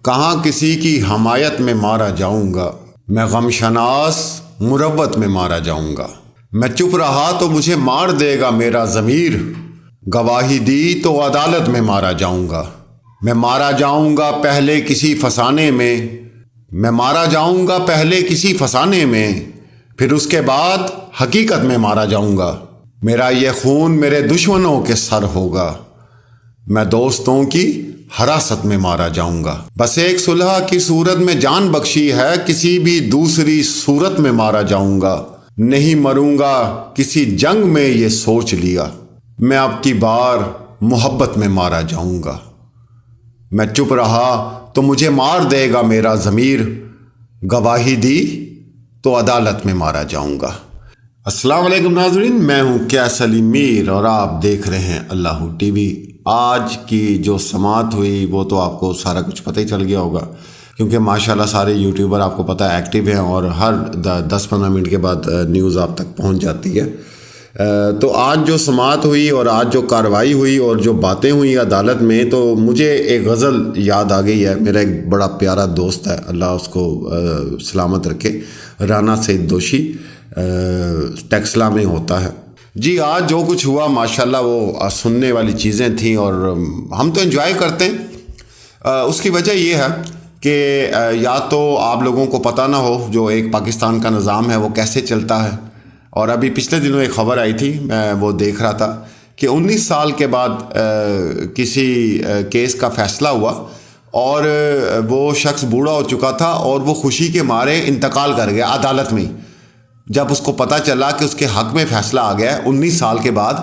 کہاں کسی کی حمایت میں مارا جاؤں گا، میں غم شناس مروت میں مارا جاؤں گا۔ میں چپ رہا تو مجھے مار دے گا میرا ضمیر، گواہی دی تو عدالت میں مارا جاؤں گا۔ میں مارا جاؤں گا پہلے کسی فسانے میں، میں مارا جاؤں گا پہلے کسی فسانے میں، پھر اس کے بعد حقیقت میں مارا جاؤں گا۔ میرا یہ خون میرے دشمنوں کے سر ہوگا، میں دوستوں کی حراست میں مارا جاؤں گا۔ بس ایک صلح کی صورت میں جان بخشی ہے، کسی بھی دوسری صورت میں مارا جاؤں گا۔ نہیں مروں گا کسی جنگ میں یہ سوچ لیا، میں اب کی بار محبت میں مارا جاؤں گا۔ میں چپ رہا تو مجھے مار دے گا میرا ضمیر، گواہی دی تو عدالت میں مارا جاؤں گا۔ السلام علیکم ناظرین، میں ہوں کیس علی میر اور آپ دیکھ رہے ہیں اللہ ٹی وی۔ آج کی جو سماعت ہوئی وہ تو آپ کو سارا کچھ پتہ ہی چل گیا ہوگا، کیونکہ ماشاءاللہ سارے یوٹیوبر آپ کو پتہ ہے ایکٹیو ہیں اور ہر 10-15 منٹ کے بعد نیوز آپ تک پہنچ جاتی ہے۔ تو آج جو سماعت ہوئی اور آج جو کارروائی ہوئی اور جو باتیں ہوئی عدالت میں، تو مجھے ایک غزل یاد آ گئی ہے۔ میرا ایک بڑا پیارا دوست ہے، اللہ اس کو سلامت رکھے، رانا سید دوشی، ٹیکسلا میں ہوتا ہے جی۔ آج جو کچھ ہوا ماشاءاللہ وہ سننے والی چیزیں تھیں اور ہم تو انجوائے کرتے ہیں۔ اس کی وجہ یہ ہے کہ یا تو آپ لوگوں کو پتہ نہ ہو جو ایک پاکستان کا نظام ہے وہ کیسے چلتا ہے، اور ابھی پچھلے دنوں ایک خبر آئی تھی، میں وہ دیکھ رہا تھا کہ 19 سال کے بعد کسی کیس کا فیصلہ ہوا اور وہ شخص بوڑھا ہو چکا تھا اور وہ خوشی کے مارے انتقال کر گیا عدالت میں۔ جب اس کو پتہ چلا کہ اس کے حق میں فیصلہ آ گیا 19 سال کے بعد،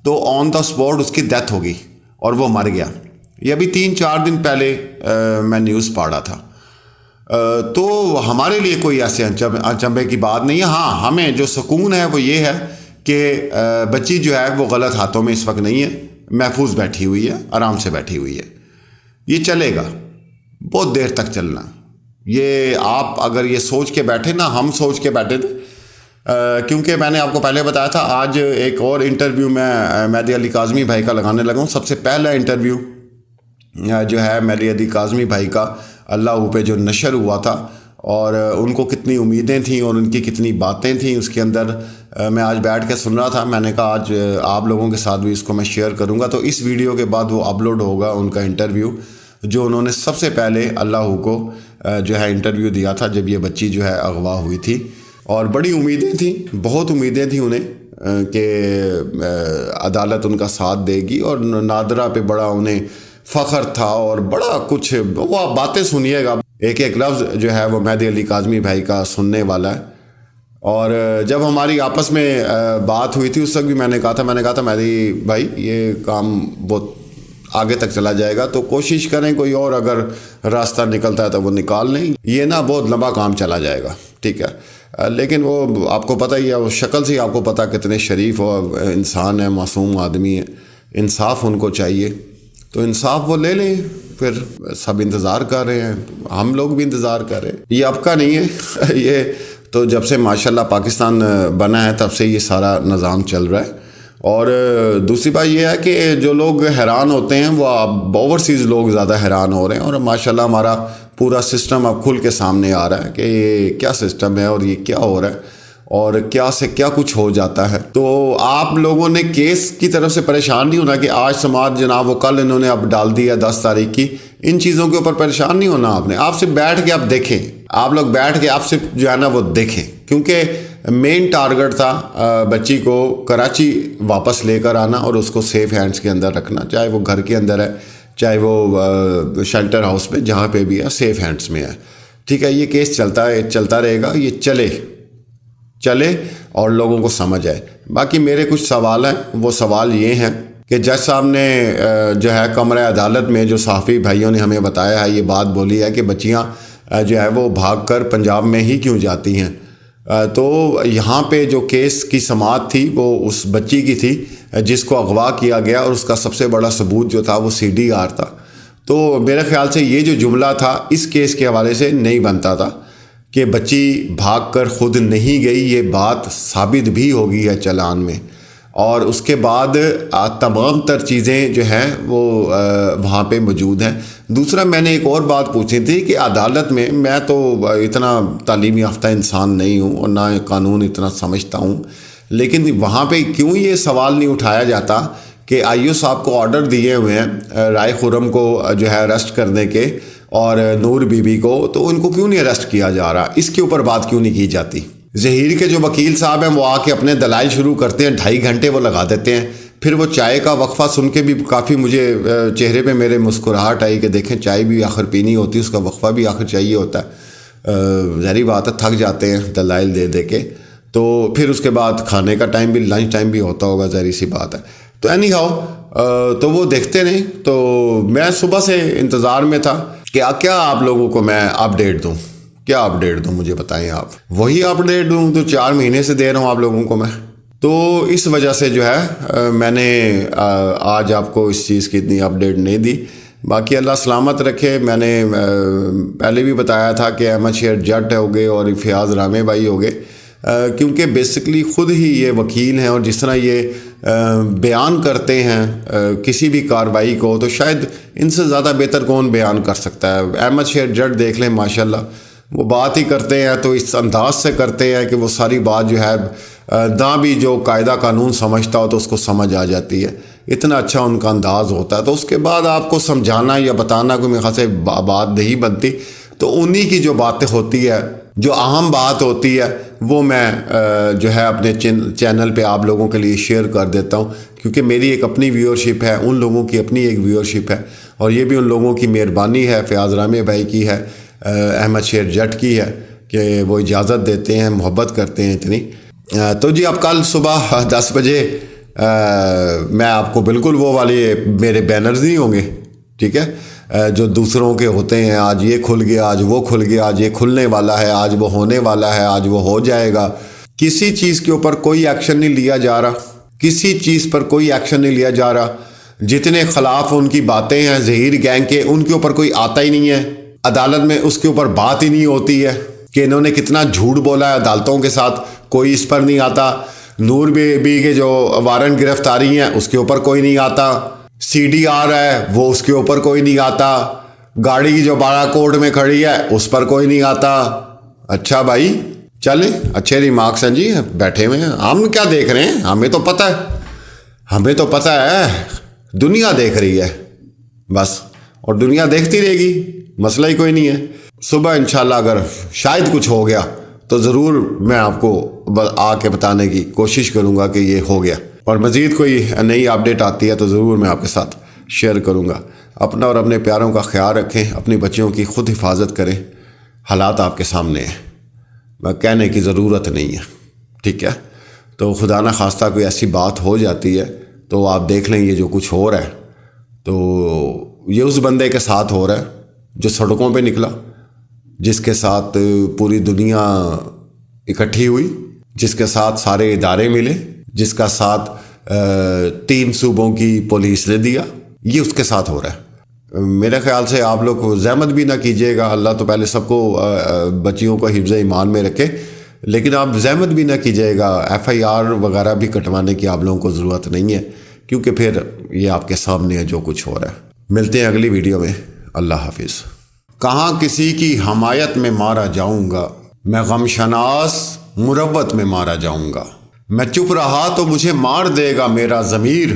تو آن دا اسپاٹ اس کی ڈیتھ ہو گئی اور وہ مر گیا۔ یہ ابھی 3-4 دن پہلے میں نیوز پڑھا تھا۔ تو ہمارے لیے کوئی ایسے اچنبھے کی بات نہیں ہے۔ ہاں، ہمیں جو سکون ہے وہ یہ ہے کہ بچی جو ہے وہ غلط ہاتھوں میں اس وقت نہیں ہے، محفوظ بیٹھی ہوئی ہے، آرام سے بیٹھی ہوئی ہے۔ یہ چلے گا بہت دیر تک چلنا۔ یہ آپ اگر یہ سوچ کے بیٹھے نا، ہم سوچ کے بیٹھے تھے، کیونکہ میں نے آپ کو پہلے بتایا تھا آج ایک اور انٹرویو میں مہدی علی کاظمی بھائی کا لگانے لگا ہوں۔ سب سے پہلا انٹرویو جو ہے مہدی علی کاظمی بھائی کا اللہ پہ جو نشر ہوا تھا، اور ان کو کتنی امیدیں تھیں اور ان کی کتنی باتیں تھیں اس کے اندر، میں آج بیٹھ کے سن رہا تھا۔ میں نے کہا آج آپ لوگوں کے ساتھ بھی اس کو میں شیئر کروں گا، تو اس ویڈیو کے بعد وہ اپلوڈ ہوگا ان کا انٹرویو جو انہوں نے سب سے پہلے اللہ کو جو ہے انٹرویو دیا تھا جب یہ بچی جو ہے اغوا ہوئی تھی۔ اور بڑی امیدیں تھیں، بہت امیدیں تھیں انہیں کہ عدالت ان کا ساتھ دے گی، اور نادرہ پہ بڑا انہیں فخر تھا اور بڑا کچھ۔ وہ آپ باتیں سنیے گا، ایک ایک لفظ جو ہے وہ مہدی علی کاظمی بھائی کا سننے والا ہے۔ اور جب ہماری آپس میں بات ہوئی تھی اس وقت بھی میں نے کہا تھا مہدی بھائی یہ کام بہت آگے تک چلا جائے گا، تو کوشش کریں کوئی اور اگر راستہ نکلتا ہے تو وہ نکال لیں، یہ نا بہت لمبا کام چلا جائے گا، ٹھیک ہے۔ لیکن وہ آپ کو پتہ ہی ہے، وہ شکل سے ہی آپ کو پتہ کتنے شریف اور انسان ہے، معصوم آدمی ہے، انصاف ان کو چاہیے، تو انصاف وہ لے لیں۔ پھر سب انتظار کر رہے ہیں، ہم لوگ بھی انتظار کر رہے ہیں۔ یہ اب کا نہیں ہے، یہ تو جب سے ماشاءاللہ پاکستان بنا ہے تب سے یہ سارا نظام چل رہا ہے۔ اور دوسری بات یہ ہے کہ جو لوگ حیران ہوتے ہیں وہ اب اوورسیز لوگ زیادہ حیران ہو رہے ہیں، اور ماشاءاللہ ہمارا پورا سسٹم اب کھل کے سامنے آ رہا ہے کہ یہ کیا سسٹم ہے اور یہ کیا ہو رہا ہے اور کیا سے کیا کچھ ہو جاتا ہے۔ تو آپ لوگوں نے کیس کی طرف سے پریشان نہیں ہونا کہ آج سماعت جناب وہ کل انہوں نے اب ڈال دیا 10 تاریخ کی، ان چیزوں کے اوپر پریشان نہیں ہونا آپ نے۔ آپ سے بیٹھ کے آپ دیکھیں، آپ لوگ بیٹھ کے آپ سے جو ہے نا وہ دیکھیں، کیونکہ مین ٹارگٹ تھا بچی کو کراچی واپس لے کر آنا اور اس کو سیف ہینڈز کے اندر رکھنا، چاہے وہ گھر کے اندر ہے چاہے وہ شیلٹر ہاؤس میں، جہاں پہ بھی ہے سیف ہینڈز میں ہے، ٹھیک ہے۔ یہ کیس چلتا رہے گا، یہ چلے اور لوگوں کو سمجھ آئے۔ باقی میرے کچھ سوال ہیں، وہ سوال یہ ہیں کہ جج صاحب نے جو ہے کمرہ عدالت میں جو صحافی بھائیوں نے ہمیں بتایا ہے، یہ بات بولی ہے کہ بچیاں جو ہے وہ بھاگ کر پنجاب میں ہی کیوں جاتی ہیں۔ تو یہاں پہ جو کیس کی سماعت تھی وہ اس بچی کی تھی جس کو اغوا کیا گیا، اور اس کا سب سے بڑا ثبوت جو تھا وہ CDR تھا۔ تو میرے خیال سے یہ جو جملہ تھا اس کیس کے حوالے سے نہیں بنتا تھا کہ بچی بھاگ کر خود نہیں گئی، یہ بات ثابت بھی ہو گئی ہے چلان میں۔ اور اس کے بعد تمام تر چیزیں جو ہیں وہ وہاں پہ موجود ہیں۔ دوسرا میں نے ایک اور بات پوچھی تھی کہ عدالت میں تو اتنا تعلیم یافتہ انسان نہیں ہوں اور نہ قانون اتنا سمجھتا ہوں، لیکن وہاں پہ کیوں یہ سوال نہیں اٹھایا جاتا کہ آئیو صاحب کو آرڈر دیے ہوئے ہیں رائے خرم کو جو ہے اریسٹ کرنے کے اور نور بی بی کو، تو ان کو کیوں نہیں اریسٹ کیا جا رہا؟ اس کے اوپر بات کیوں نہیں کی جاتی؟ ظہیر کے جو وکیل صاحب ہیں وہ آ کے اپنے دلائل شروع کرتے ہیں، 2.5 گھنٹے وہ لگا دیتے ہیں، پھر وہ چائے کا وقفہ سن کے بھی کافی مجھے چہرے پہ میرے مسکراہٹ آئی کہ دیکھیں چائے بھی آخر پینی ہوتی ہے، اس کا وقفہ بھی آخر چاہیے ہوتا ہے۔ ظاہری بات ہے تھک جاتے ہیں دلائل دے دے کے، تو پھر اس کے بعد کھانے کا ٹائم بھی، لنچ ٹائم بھی ہوتا ہوگا، ظاہری سی بات ہے۔ تو اینی ہاؤ تو وہ دیکھتے نہیں، تو میں صبح سے انتظار میں تھا کہ کیا آپ لوگوں کو میں اپڈیٹ دوں، کیا اپڈیٹ دوں مجھے بتائیں آپ۔ وہی اپڈیٹ دوں تو 4 مہینے سے دے رہا ہوں آپ لوگوں کو میں، تو اس وجہ سے جو ہے میں نے آج آپ کو اس چیز کی اتنی اپڈیٹ نہیں دی۔ باقی اللہ سلامت رکھے۔ میں نے پہلے بھی بتایا تھا کہ احمد شیر جٹ ہو گئے اور فیاض رامے بھائی ہو گئے، کیونکہ بیسکلی خود ہی یہ وکیل ہیں، اور جس طرح یہ بیان کرتے ہیں کسی بھی کارروائی کو، تو شاید ان سے زیادہ بہتر کون بیان کر سکتا ہے۔ احمد شیر جٹ دیکھ لیں ماشاءاللہ، وہ بات ہی کرتے ہیں تو اس انداز سے کرتے ہیں کہ وہ ساری بات جو ہے نہ بھی جو قاعدہ قانون سمجھتا ہو تو اس کو سمجھ آ جاتی ہے، اتنا اچھا ان کا انداز ہوتا ہے۔ تو اس کے بعد آپ کو سمجھانا یا بتانا کوئی میرے خیال سے بات نہیں بنتی، تو انہی کی جو باتیں ہوتی ہے، جو اہم بات ہوتی ہے، وہ میں جو ہے اپنے چینل پہ آپ لوگوں کے لیے شیئر کر دیتا ہوں، کیونکہ میری ایک اپنی ویورشپ ہے، ان لوگوں کی اپنی ایک ویورشپ ہے، اور یہ بھی ان لوگوں کی مہربانی ہے، فیاض رامے بھائی کی ہے، احمد شیر جٹ کی ہے کہ وہ اجازت دیتے ہیں، محبت کرتے ہیں اتنی۔ تو جی اب کل صبح 10 بجے میں آپ کو بالکل وہ والے میرے بینرز نہیں ہوں گے، ٹھیک ہے، جو دوسروں کے ہوتے ہیں، آج یہ کھل گیا، آج وہ کھل گیا، آج یہ کھلنے والا ہے، آج وہ ہونے والا ہے، آج وہ ہو جائے گا۔ کسی چیز کے اوپر کوئی ایکشن نہیں لیا جا رہا، کسی چیز پر کوئی ایکشن نہیں لیا جا رہا۔ جتنے خلاف ان کی باتیں ہیں ظہیر گینگ کے، ان کے اوپر کوئی آتا ہی نہیں ہے، عدالت میں اس کے اوپر بات ہی نہیں ہوتی ہے کہ انہوں نے کتنا جھوٹ بولا ہے عدالتوں کے ساتھ، کوئی اس پر نہیں آتا۔ نور بی کے جو وارنٹ گرفتاری ہیں اس کے اوپر کوئی نہیں آتا، سی ڈی آر ہے وہ اس کے اوپر کوئی نہیں آتا، گاڑی کی جو بارہ کوٹ میں کھڑی ہے اس پر کوئی نہیں آتا۔ اچھا بھائی چلیں، اچھے ریمارکس ہیں جی، بیٹھے ہوئے ہیں، ہم کیا دیکھ رہے ہیں، ہمیں تو پتہ ہے، ہمیں تو پتہ ہے، دنیا دیکھ رہی ہے بس، اور دنیا دیکھتی رہے گی، مسئلہ ہی کوئی نہیں ہے۔ صبح انشاءاللہ اگر شاید کچھ ہو گیا تو ضرور میں آپ کو آ کے بتانے کی کوشش کروں گا کہ یہ ہو گیا، اور مزید کوئی نئی اپڈیٹ آتی ہے تو ضرور میں آپ کے ساتھ شیئر کروں گا۔ اپنا اور اپنے پیاروں کا خیال رکھیں، اپنی بچیوں کی خود حفاظت کریں۔ حالات آپ کے سامنے ہیں، میں کہنے کی ضرورت نہیں ہے، ٹھیک ہے۔ تو خدا نہ خواستہ کوئی ایسی بات ہو جاتی ہے تو آپ دیکھ لیں یہ جو کچھ ہو رہا ہے، تو یہ اس بندے کے ساتھ ہو رہا ہے جو سڑکوں پہ نکلا، جس کے ساتھ پوری دنیا اکٹھی ہوئی، جس کے ساتھ سارے ادارے ملے، جس کا ساتھ 3 صوبوں کی پولیس نے دیا، یہ اس کے ساتھ ہو رہا ہے۔ میرے خیال سے آپ لوگ زحمت بھی نہ کیجیے گا، اللہ تو پہلے سب کو بچیوں کو حفظ ایمان میں رکھے، لیکن آپ زحمت بھی نہ کیجیے گا، FIR وغیرہ بھی کٹوانے کی آپ لوگوں کو ضرورت نہیں ہے، کیونکہ پھر یہ آپ کے سامنے ہے جو کچھ ہو رہا ہے۔ ملتے ہیں اگلی ویڈیو میں، اللہ حافظ۔ کہاں کسی کی حمایت میں مارا جاؤں گا، میں غم شناس مروت میں مارا جاؤں گا، میں چپ رہا تو مجھے مار دے گا میرا ضمیر،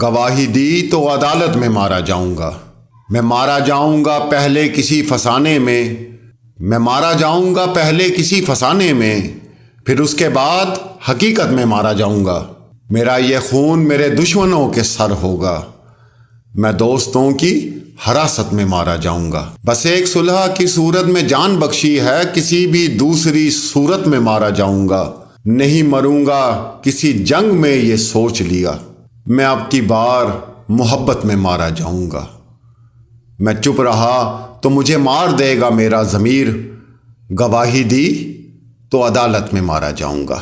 گواہی دی تو عدالت میں مارا جاؤں گا، میں مارا جاؤں گا پہلے کسی فسانے میں، میں مارا جاؤں گا پہلے کسی فسانے میں، پھر اس کے بعد حقیقت میں مارا جاؤں گا، میرا یہ خون میرے دشمنوں کے سر ہوگا، میں دوستوں کی حراست میں مارا جاؤں گا، بس ایک صلح کی صورت میں جان بخشی ہے، کسی بھی دوسری صورت میں مارا جاؤں گا، نہیں مروں گا کسی جنگ میں یہ سوچ لیا، میں اب کی بار محبت میں مارا جاؤں گا، میں چپ رہا تو مجھے مار دے گا میرا ضمیر، گواہی دی تو عدالت میں مارا جاؤں گا۔